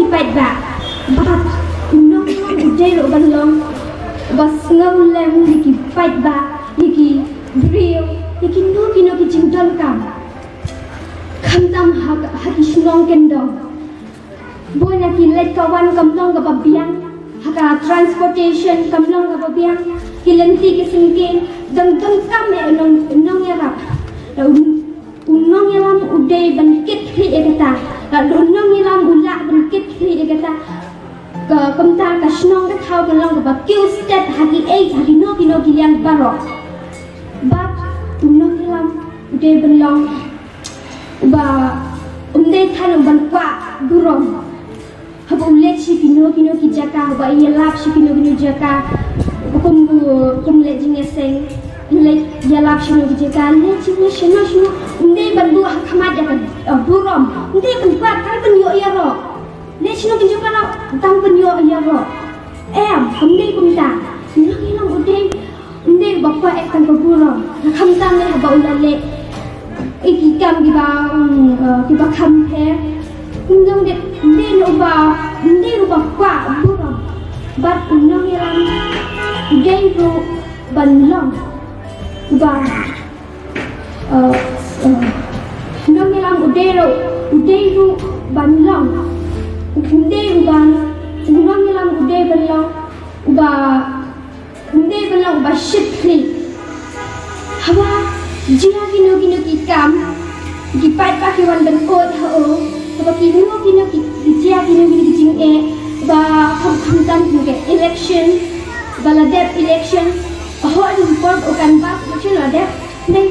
kipat ba bat nong uday ro balong bas ngawlem ki fight ba ki brio ki no ki jingdon kam tam haki snong kendo boy na ki let kawan kamlong ka babiang haka transportation kamlong ka babiang ki lenti ki singkin dang kam me nong yarap Nongïalam uday bangkit hi ekata Nongïalam ula bangkit hi ekata kamta ka snong ka thau ka long ka kill step haki no ki liang barok but Nongïalam uday belong ba umday than ban kwa burong hab ulet si kino ki jaka ba yelap si kino jaka kum le jingeseng le yalap shino jaka le chino shino umday bandu hakamat jaka burom umday ban kwa kal ban yo yaro le shino ki jaka na tang ban yo yaro umday kumta Nongïalam umday ba kwa ek tan ko burom kham tan le ba ulale ikikam kiba compare undang de no ba kwa buram but Nongïalam uday ro banlong ba Nongïalam uday ro banlong Nongïalam uday banlong ba shitli hawa jia kino ki kam ki pai pa ki wan ban ot ha o ba ki jia kino ki jing e ba kham tam ke election bala dep election ho an report o kan ba election la dep nei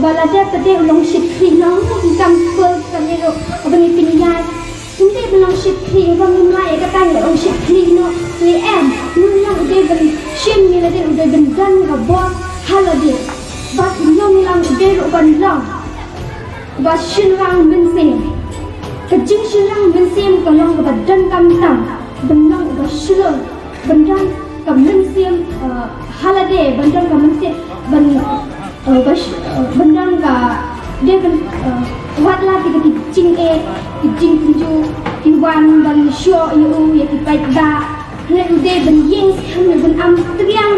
bala dep te long shit kri long ki kam ko kan ne ro ba ni pinya hindi belong shit kri ba mi mai ka tan long shit kri no ni em Nongïalam uday ban shin ni la de uday ban gan ga bot halade ba Nongïalam uday ro ban long ba shin rang ben sem ka jing shin rang ben sem ka long ga dan kam tam ban long ba shlo ban dan ka ben sem halade ban dan ka ben sem ban dan ka de ban wat la ki jing ki jing ju ki wan ban sho yu ya ki pai da le uday ban yeng sam ban am triang